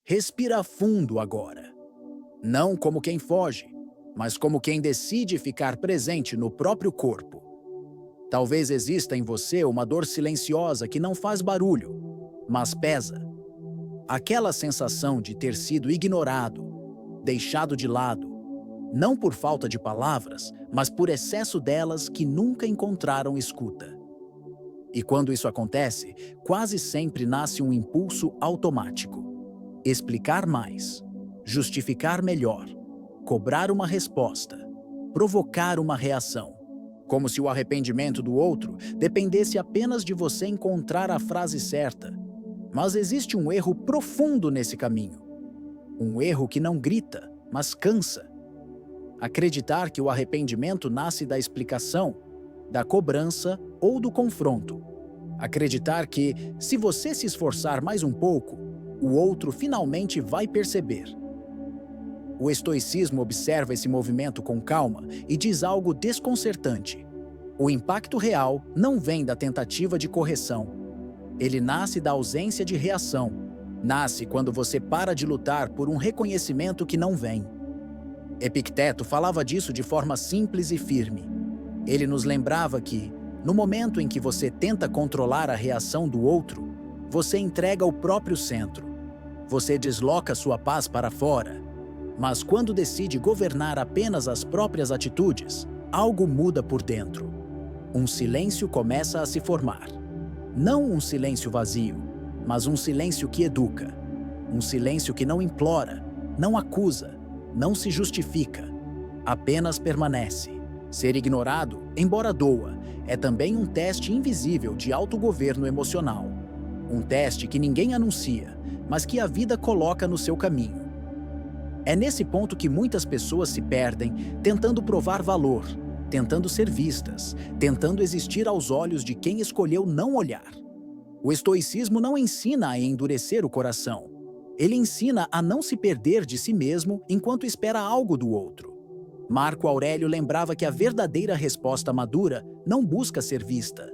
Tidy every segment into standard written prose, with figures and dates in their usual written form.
Respira fundo agora. Não como quem foge, mas como quem decide ficar presente no próprio corpo. Talvez exista em você uma dor silenciosa que não faz barulho, mas pesa. Aquela sensação de ter sido ignorado, deixado de lado, não por falta de palavras, mas por excesso delas que nunca encontraram escuta. E quando isso acontece, quase sempre nasce um impulso automático. Explicar mais, justificar melhor, cobrar uma resposta, provocar uma reação. Como se o arrependimento do outro dependesse apenas de você encontrar a frase certa. Mas existe um erro profundo nesse caminho. Um erro que não grita, mas cansa. Acreditar que o arrependimento nasce da explicação, da cobrança ou do confronto. Acreditar que, se você se esforçar mais um pouco, o outro finalmente vai perceber. O estoicismo observa esse movimento com calma e diz algo desconcertante. O impacto real não vem da tentativa de correção. Ele nasce da ausência de reação. Nasce quando você para de lutar por um reconhecimento que não vem. Epicteto falava disso de forma simples e firme. Ele nos lembrava que, no momento em que você tenta controlar a reação do outro, você entrega o próprio centro. Você desloca sua paz para fora. Mas quando decide governar apenas as próprias atitudes, algo muda por dentro. Um silêncio começa a se formar. Não um silêncio vazio, mas um silêncio que educa. Um silêncio que não implora, não acusa, não se justifica. Apenas permanece. Ser ignorado, embora doa, é também um teste invisível de autogoverno emocional. Um teste que ninguém anuncia, mas que a vida coloca no seu caminho. É nesse ponto que muitas pessoas se perdem, tentando provar valor, tentando ser vistas, tentando existir aos olhos de quem escolheu não olhar. O estoicismo não ensina a endurecer o coração. Ele ensina a não se perder de si mesmo enquanto espera algo do outro. Marco Aurélio lembrava que a verdadeira resposta madura não busca ser vista.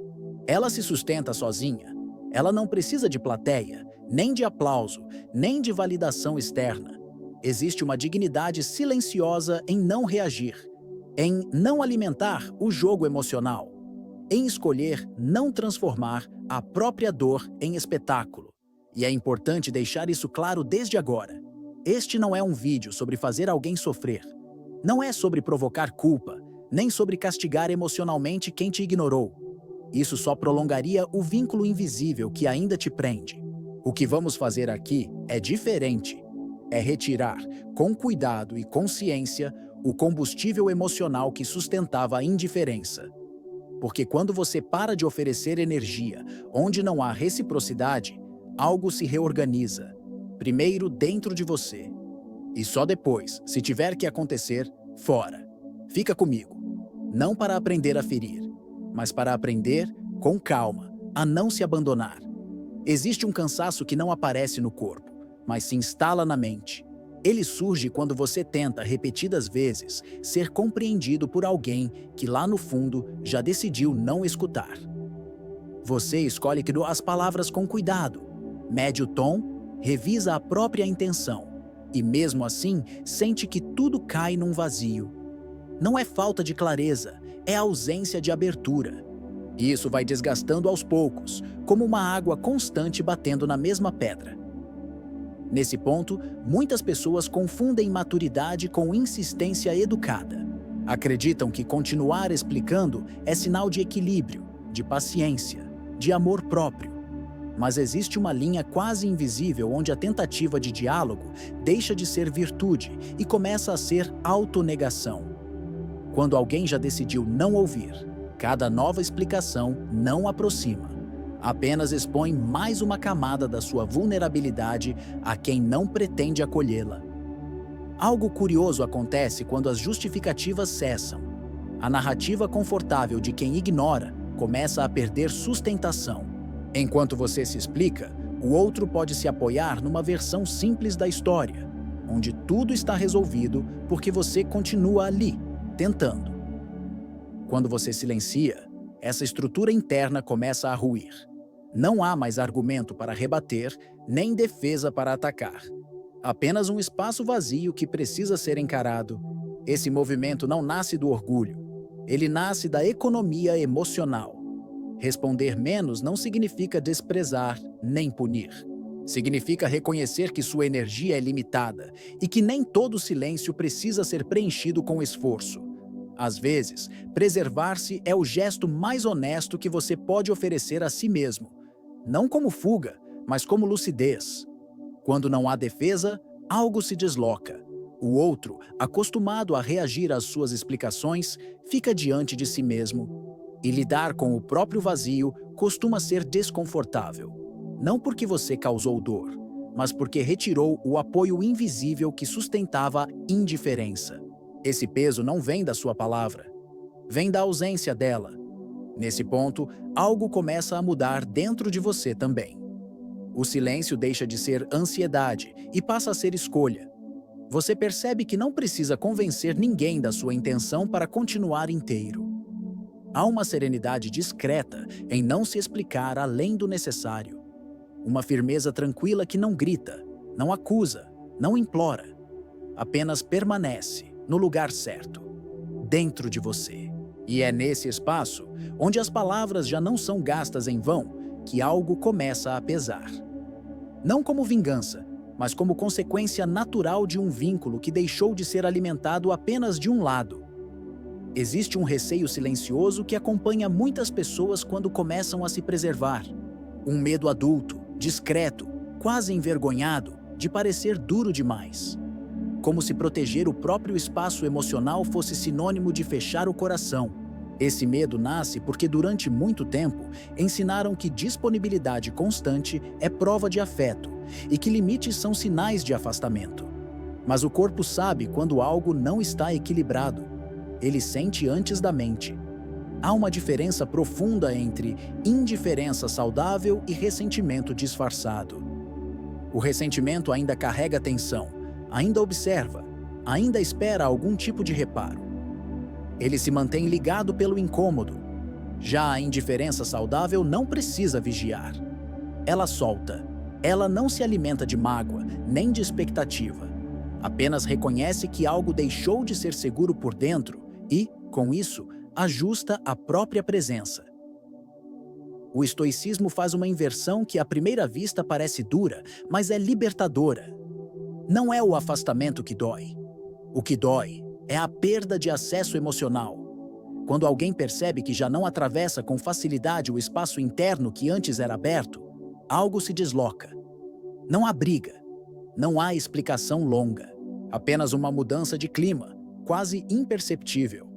Ela se sustenta sozinha. Ela não precisa de plateia, nem de aplauso, nem de validação externa. Existe uma dignidade silenciosa em não reagir, em não alimentar o jogo emocional, em escolher não transformar a própria dor em espetáculo. E é importante deixar isso claro desde agora. Este não é um vídeo sobre fazer alguém sofrer. Não é sobre provocar culpa, nem sobre castigar emocionalmente quem te ignorou. Isso só prolongaria o vínculo invisível que ainda te prende. O que vamos fazer aqui é diferente. É retirar, com cuidado e consciência, o combustível emocional que sustentava a indiferença. Porque quando você para de oferecer energia onde não há reciprocidade, algo se reorganiza. Primeiro dentro de você. E só depois, se tiver que acontecer, fora. Fica comigo. Não para aprender a ferir, mas para aprender, com calma, a não se abandonar. Existe um cansaço que não aparece no corpo, mas se instala na mente. Ele surge quando você tenta, repetidas vezes, ser compreendido por alguém que lá no fundo já decidiu não escutar. Você escolhe criar as palavras com cuidado, mede o tom, revisa a própria intenção e, mesmo assim, sente que tudo cai num vazio. Não é falta de clareza, é ausência de abertura. E isso vai desgastando aos poucos, como uma água constante batendo na mesma pedra. Nesse ponto, muitas pessoas confundem maturidade com insistência educada. Acreditam que continuar explicando é sinal de equilíbrio, de paciência, de amor próprio. Mas existe uma linha quase invisível onde a tentativa de diálogo deixa de ser virtude e começa a ser autonegação. Quando alguém já decidiu não ouvir, cada nova explicação não aproxima. Apenas expõe mais uma camada da sua vulnerabilidade a quem não pretende acolhê-la. Algo curioso acontece quando as justificativas cessam. A narrativa confortável de quem ignora começa a perder sustentação. Enquanto você se explica, o outro pode se apoiar numa versão simples da história, onde tudo está resolvido porque você continua ali, tentando. Quando você silencia, essa estrutura interna começa a ruir. Não há mais argumento para rebater, nem defesa para atacar. Apenas um espaço vazio que precisa ser encarado. Esse movimento não nasce do orgulho. Ele nasce da economia emocional. Responder menos não significa desprezar nem punir. Significa reconhecer que sua energia é limitada e que nem todo silêncio precisa ser preenchido com esforço. Às vezes, preservar-se é o gesto mais honesto que você pode oferecer a si mesmo. Não como fuga, mas como lucidez. Quando não há defesa, algo se desloca. O outro, acostumado a reagir às suas explicações, fica diante de si mesmo. E lidar com o próprio vazio costuma ser desconfortável. Não porque você causou dor, mas porque retirou o apoio invisível que sustentava a indiferença. Esse peso não vem da sua palavra, vem da ausência dela. Nesse ponto, algo começa a mudar dentro de você também. O silêncio deixa de ser ansiedade e passa a ser escolha. Você percebe que não precisa convencer ninguém da sua intenção para continuar inteiro. Há uma serenidade discreta em não se explicar além do necessário. Uma firmeza tranquila que não grita, não acusa, não implora. Apenas permanece no lugar certo, dentro de você. E é nesse espaço, onde as palavras já não são gastas em vão, que algo começa a pesar. Não como vingança, mas como consequência natural de um vínculo que deixou de ser alimentado apenas de um lado. Existe um receio silencioso que acompanha muitas pessoas quando começam a se preservar. Um medo adulto, discreto, quase envergonhado, de parecer duro demais. Como se proteger o próprio espaço emocional fosse sinônimo de fechar o coração. Esse medo nasce porque durante muito tempo ensinaram que disponibilidade constante é prova de afeto e que limites são sinais de afastamento. Mas o corpo sabe quando algo não está equilibrado. Ele sente antes da mente. Há uma diferença profunda entre indiferença saudável e ressentimento disfarçado. O ressentimento ainda carrega tensão, ainda observa, ainda espera algum tipo de reparo. Ele se mantém ligado pelo incômodo. Já a indiferença saudável não precisa vigiar. Ela solta. Ela não se alimenta de mágoa, nem de expectativa. Apenas reconhece que algo deixou de ser seguro por dentro e, com isso, ajusta a própria presença. O estoicismo faz uma inversão que à primeira vista parece dura, mas é libertadora. Não é o afastamento que dói. O que dói é a perda de acesso emocional. Quando alguém percebe que já não atravessa com facilidade o espaço interno que antes era aberto, algo se desloca. Não há briga, não há explicação longa, apenas uma mudança de clima, quase imperceptível,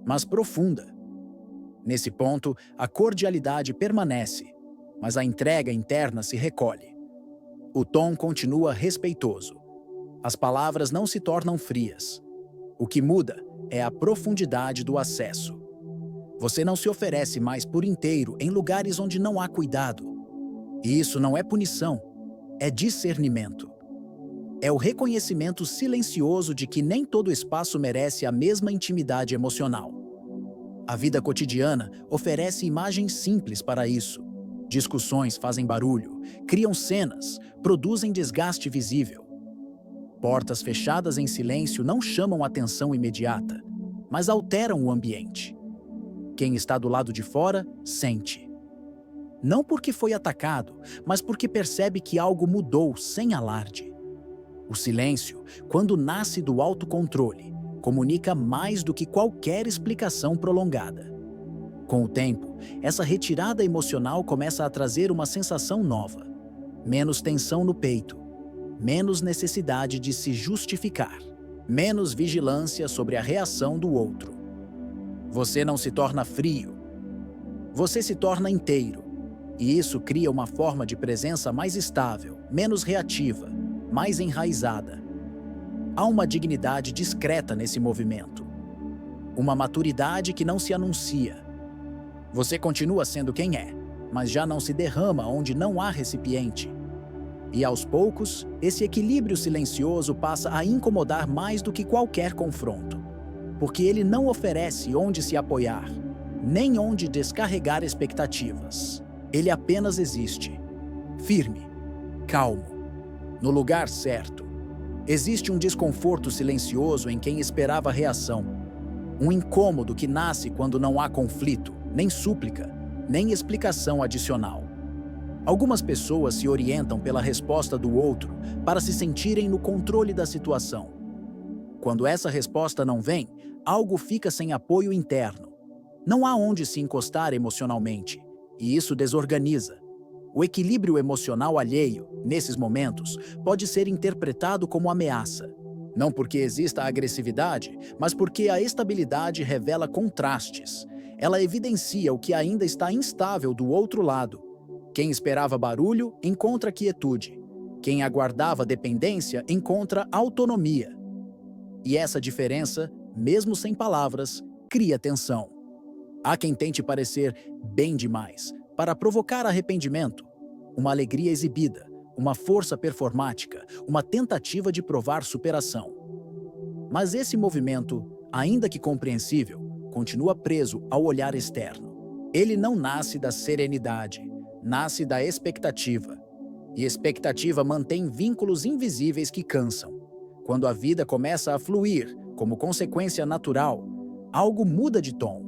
mas profunda. Nesse ponto, a cordialidade permanece, mas a entrega interna se recolhe. O tom continua respeitoso. As palavras não se tornam frias. O que muda é a profundidade do acesso. Você não se oferece mais por inteiro em lugares onde não há cuidado. E isso não é punição, é discernimento. É o reconhecimento silencioso de que nem todo espaço merece a mesma intimidade emocional. A vida cotidiana oferece imagens simples para isso. Discussões fazem barulho, criam cenas, produzem desgaste visível. Portas fechadas em silêncio não chamam atenção imediata, mas alteram o ambiente. Quem está do lado de fora, sente. Não porque foi atacado, mas porque percebe que algo mudou sem alarde. O silêncio, quando nasce do autocontrole, comunica mais do que qualquer explicação prolongada. Com o tempo, essa retirada emocional começa a trazer uma sensação nova. Menos tensão no peito, menos necessidade de se justificar, menos vigilância sobre a reação do outro. Você não se torna frio, você se torna inteiro, e isso cria uma forma de presença mais estável, menos reativa, mais enraizada. Há uma dignidade discreta nesse movimento, uma maturidade que não se anuncia. Você continua sendo quem é, mas já não se derrama onde não há recipiente. E aos poucos, esse equilíbrio silencioso passa a incomodar mais do que qualquer confronto, porque ele não oferece onde se apoiar, nem onde descarregar expectativas. Ele apenas existe, firme, calmo, no lugar certo, Existe um desconforto silencioso em quem esperava reação. Um incômodo que nasce quando não há conflito, nem súplica, nem explicação adicional. Algumas pessoas se orientam pela resposta do outro para se sentirem no controle da situação. Quando essa resposta não vem, algo fica sem apoio interno. Não há onde se encostar emocionalmente, e isso desorganiza. O equilíbrio emocional alheio, nesses momentos, pode ser interpretado como ameaça. Não porque exista agressividade, mas porque a estabilidade revela contrastes. Ela evidencia o que ainda está instável do outro lado. Quem esperava barulho, encontra quietude. Quem aguardava dependência, encontra autonomia. E essa diferença, mesmo sem palavras, cria tensão. Há quem tente parecer bem demais, para provocar arrependimento, uma alegria exibida, uma força performática, uma tentativa de provar superação. Mas esse movimento, ainda que compreensível, continua preso ao olhar externo. Ele não nasce da serenidade, nasce da expectativa. E expectativa mantém vínculos invisíveis que cansam. Quando a vida começa a fluir, como consequência natural, algo muda de tom.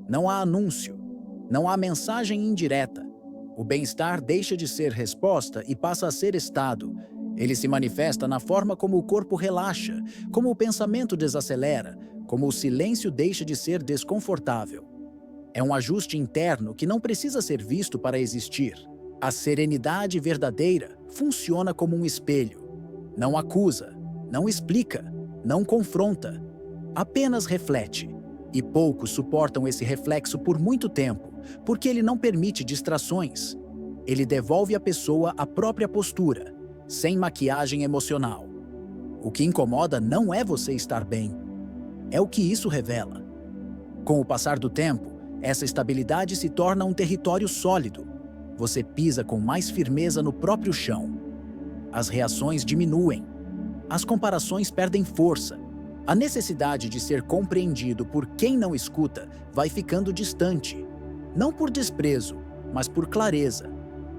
Não há anúncio, não há mensagem indireta. O bem-estar deixa de ser resposta e passa a ser estado. Ele se manifesta na forma como o corpo relaxa, como o pensamento desacelera, como o silêncio deixa de ser desconfortável. É um ajuste interno que não precisa ser visto para existir. A serenidade verdadeira funciona como um espelho. Não acusa, não explica, não confronta. Apenas reflete. E poucos suportam esse reflexo por muito tempo, porque ele não permite distrações. Ele devolve à pessoa a própria postura, sem maquiagem emocional. O que incomoda não é você estar bem. É o que isso revela. Com o passar do tempo, essa estabilidade se torna um território sólido. Você pisa com mais firmeza no próprio chão. As reações diminuem. As comparações perdem força. A necessidade de ser compreendido por quem não escuta vai ficando distante. Não por desprezo, mas por clareza.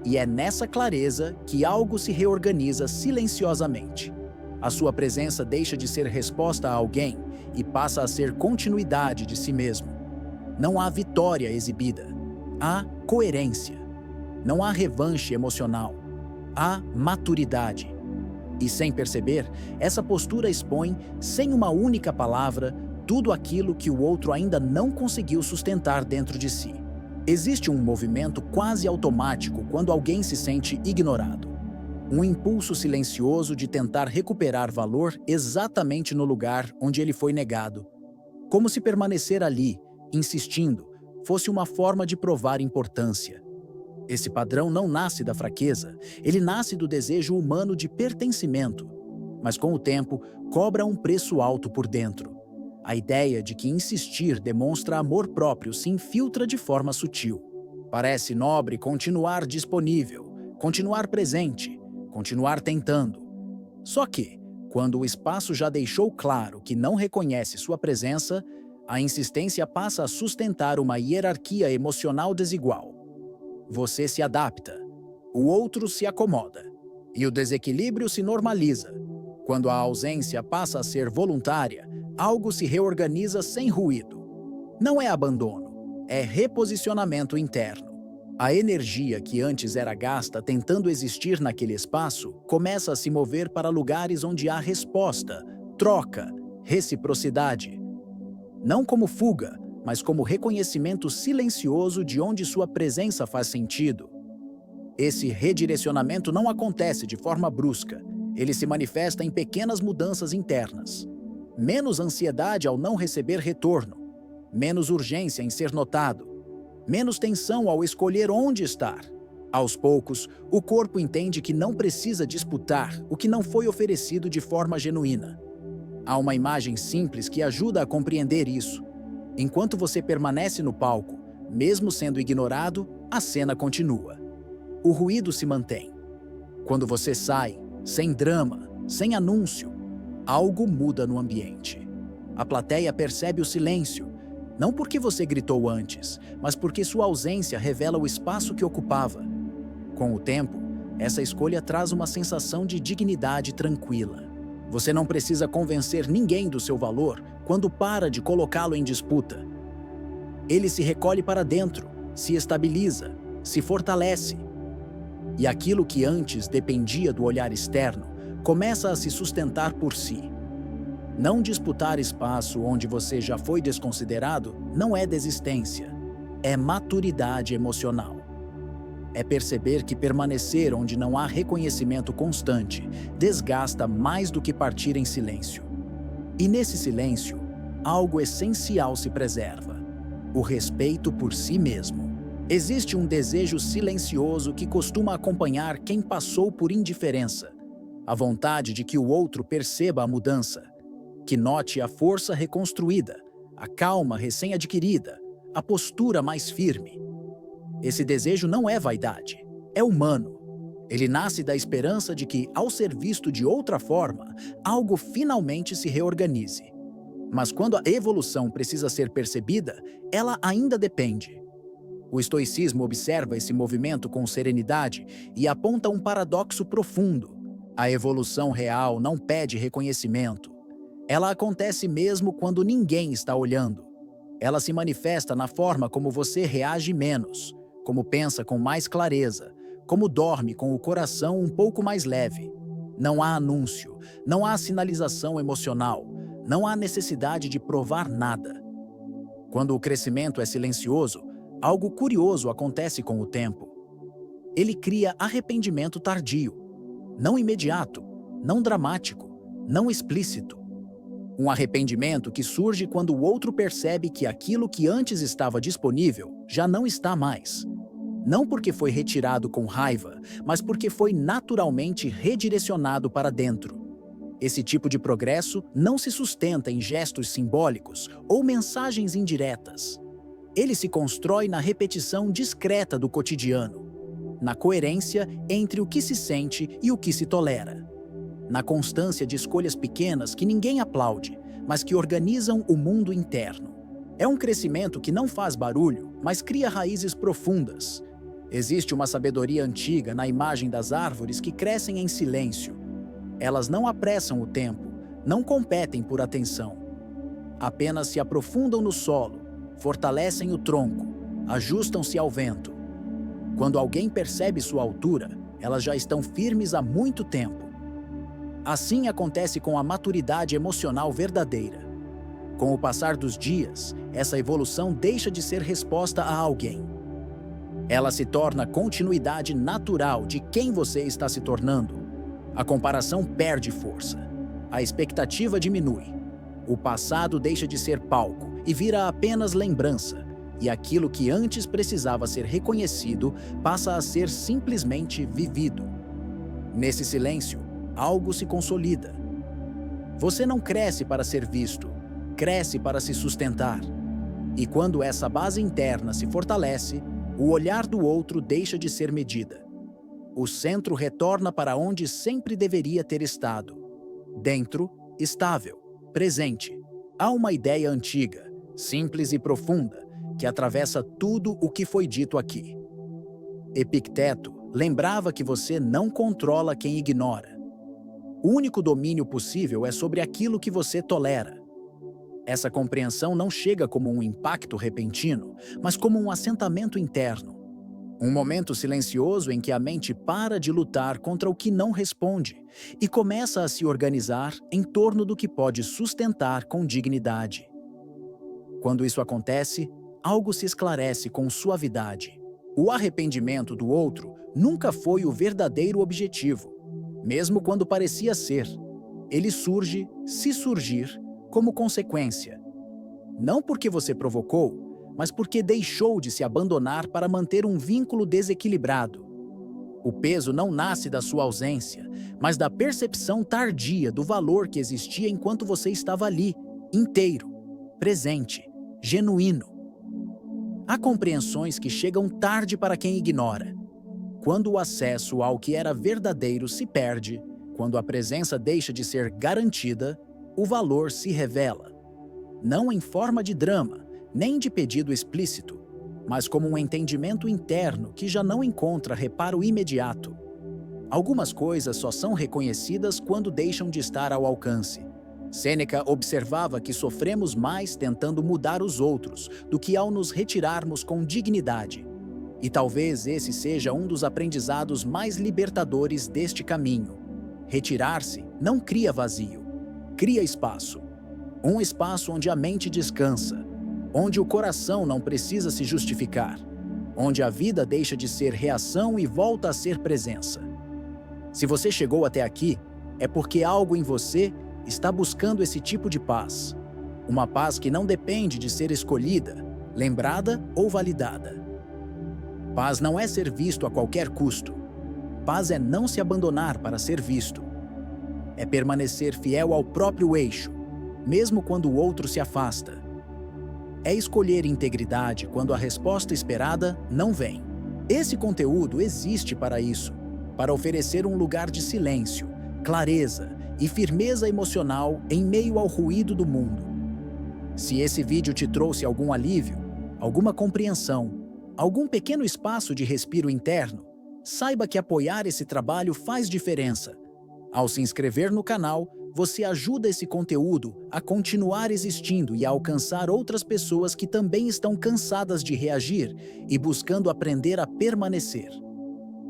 E é nessa clareza que algo se reorganiza silenciosamente. A sua presença deixa de ser resposta a alguém e passa a ser continuidade de si mesmo. Não há vitória exibida. Há coerência. Não há revanche emocional. Há maturidade. E sem perceber, essa postura expõe, sem uma única palavra, tudo aquilo que o outro ainda não conseguiu sustentar dentro de si. Existe um movimento quase automático quando alguém se sente ignorado. Um impulso silencioso de tentar recuperar valor exatamente no lugar onde ele foi negado. Como se permanecer ali, insistindo, fosse uma forma de provar importância. Esse padrão não nasce da fraqueza, ele nasce do desejo humano de pertencimento, mas com o tempo cobra um preço alto por dentro. A ideia de que insistir demonstra amor próprio se infiltra de forma sutil. Parece nobre continuar disponível, continuar presente, continuar tentando. Só que, quando o espaço já deixou claro que não reconhece sua presença, a insistência passa a sustentar uma hierarquia emocional desigual. Você se adapta, o outro se acomoda, e o desequilíbrio se normaliza. Quando a ausência passa a ser voluntária, algo se reorganiza sem ruído. Não é abandono, é reposicionamento interno. A energia que antes era gasta tentando existir naquele espaço começa a se mover para lugares onde há resposta, troca, reciprocidade. Não como fuga, mas como reconhecimento silencioso de onde sua presença faz sentido. Esse redirecionamento não acontece de forma brusca, ele se manifesta em pequenas mudanças internas. Menos ansiedade ao não receber retorno, menos urgência em ser notado, menos tensão ao escolher onde estar. Aos poucos, o corpo entende que não precisa disputar o que não foi oferecido de forma genuína. Há uma imagem simples que ajuda a compreender isso. Enquanto você permanece no palco, mesmo sendo ignorado, a cena continua. O ruído se mantém. Quando você sai, sem drama, sem anúncio, algo muda no ambiente. A plateia percebe o silêncio, não porque você gritou antes, mas porque sua ausência revela o espaço que ocupava. Com o tempo, essa escolha traz uma sensação de dignidade tranquila. Você não precisa convencer ninguém do seu valor quando para de colocá-lo em disputa. Ele se recolhe para dentro, se estabiliza, se fortalece. E aquilo que antes dependia do olhar externo começa a se sustentar por si. Não disputar espaço onde você já foi desconsiderado não é desistência, é maturidade emocional. É perceber que permanecer onde não há reconhecimento constante desgasta mais do que partir em silêncio. E nesse silêncio, algo essencial se preserva: o respeito por si mesmo. Existe um desejo silencioso que costuma acompanhar quem passou por indiferença, a vontade de que o outro perceba a mudança, que note a força reconstruída, a calma recém-adquirida, a postura mais firme. Esse desejo não é vaidade, é humano. Ele nasce da esperança de que, ao ser visto de outra forma, algo finalmente se reorganize. Mas quando a evolução precisa ser percebida, ela ainda depende. O estoicismo observa esse movimento com serenidade e aponta um paradoxo profundo. A evolução real não pede reconhecimento. Ela acontece mesmo quando ninguém está olhando. Ela se manifesta na forma como você reage menos, como pensa com mais clareza, como dorme com o coração um pouco mais leve. Não há anúncio, não há sinalização emocional, não há necessidade de provar nada. Quando o crescimento é silencioso, algo curioso acontece com o tempo. Ele cria arrependimento tardio, não imediato, não dramático, não explícito. Um arrependimento que surge quando o outro percebe que aquilo que antes estava disponível já não está mais. Não porque foi retirado com raiva, mas porque foi naturalmente redirecionado para dentro. Esse tipo de progresso não se sustenta em gestos simbólicos ou mensagens indiretas. Ele se constrói na repetição discreta do cotidiano, na coerência entre o que se sente e o que se tolera, na constância de escolhas pequenas que ninguém aplaude, mas que organizam o mundo interno. É um crescimento que não faz barulho, mas cria raízes profundas. Existe uma sabedoria antiga na imagem das árvores que crescem em silêncio. Elas não apressam o tempo, não competem por atenção. Apenas se aprofundam no solo, fortalecem o tronco, ajustam-se ao vento. Quando alguém percebe sua altura, elas já estão firmes há muito tempo. Assim acontece com a maturidade emocional verdadeira. Com o passar dos dias, essa evolução deixa de ser resposta a alguém. Ela se torna continuidade natural de quem você está se tornando. A comparação perde força. A expectativa diminui. O passado deixa de ser palco e vira apenas lembrança, e aquilo que antes precisava ser reconhecido passa a ser simplesmente vivido. Nesse silêncio, algo se consolida. Você não cresce para ser visto, cresce para se sustentar. E quando essa base interna se fortalece, o olhar do outro deixa de ser medida. O centro retorna para onde sempre deveria ter estado. Dentro, estável, presente. Há uma ideia antiga, simples e profunda, que atravessa tudo o que foi dito aqui. Epicteto lembrava que você não controla quem ignora. O único domínio possível é sobre aquilo que você tolera. Essa compreensão não chega como um impacto repentino, mas como um assentamento interno. Um momento silencioso em que a mente para de lutar contra o que não responde e começa a se organizar em torno do que pode sustentar com dignidade. Quando isso acontece, algo se esclarece com suavidade. O arrependimento do outro nunca foi o verdadeiro objetivo, mesmo quando parecia ser. Ele surge, se surgir, como consequência. Não porque você provocou, mas porque deixou de se abandonar para manter um vínculo desequilibrado. O peso não nasce da sua ausência, mas da percepção tardia do valor que existia enquanto você estava ali, inteiro, presente, genuíno. Há compreensões que chegam tarde para quem ignora. Quando o acesso ao que era verdadeiro se perde, quando a presença deixa de ser garantida, o valor se revela. Não em forma de drama, nem de pedido explícito, mas como um entendimento interno que já não encontra reparo imediato. Algumas coisas só são reconhecidas quando deixam de estar ao alcance. Sêneca observava que sofremos mais tentando mudar os outros do que ao nos retirarmos com dignidade. E talvez esse seja um dos aprendizados mais libertadores deste caminho. Retirar-se não cria vazio, cria espaço. Um espaço onde a mente descansa, onde o coração não precisa se justificar, onde a vida deixa de ser reação e volta a ser presença. Se você chegou até aqui, é porque algo em você está buscando esse tipo de paz. Uma paz que não depende de ser escolhida, lembrada ou validada. Paz não é ser visto a qualquer custo. Paz é não se abandonar para ser visto. É permanecer fiel ao próprio eixo, mesmo quando o outro se afasta. É escolher integridade quando a resposta esperada não vem. Esse conteúdo existe para isso, para oferecer um lugar de silêncio, clareza e firmeza emocional em meio ao ruído do mundo. Se esse vídeo te trouxe algum alívio, alguma compreensão, algum pequeno espaço de respiro interno, saiba que apoiar esse trabalho faz diferença. Ao se inscrever no canal, você ajuda esse conteúdo a continuar existindo e a alcançar outras pessoas que também estão cansadas de reagir e buscando aprender a permanecer.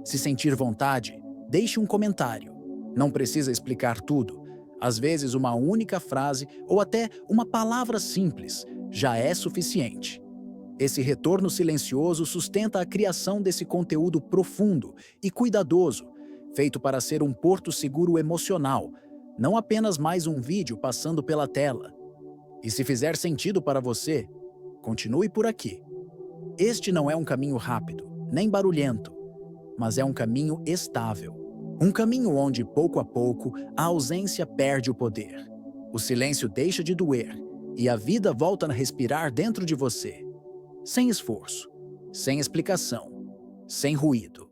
Se sentir vontade, deixe um comentário. Não precisa explicar tudo. Às vezes, uma única frase ou até uma palavra simples já é suficiente. Esse retorno silencioso sustenta a criação desse conteúdo profundo e cuidadoso, feito para ser um porto seguro emocional, não apenas mais um vídeo passando pela tela. E se fizer sentido para você, continue por aqui. Este não é um caminho rápido, nem barulhento, mas é um caminho estável. Um caminho onde, pouco a pouco, a ausência perde o poder. O silêncio deixa de doer e a vida volta a respirar dentro de você. Sem esforço, sem explicação, sem ruído.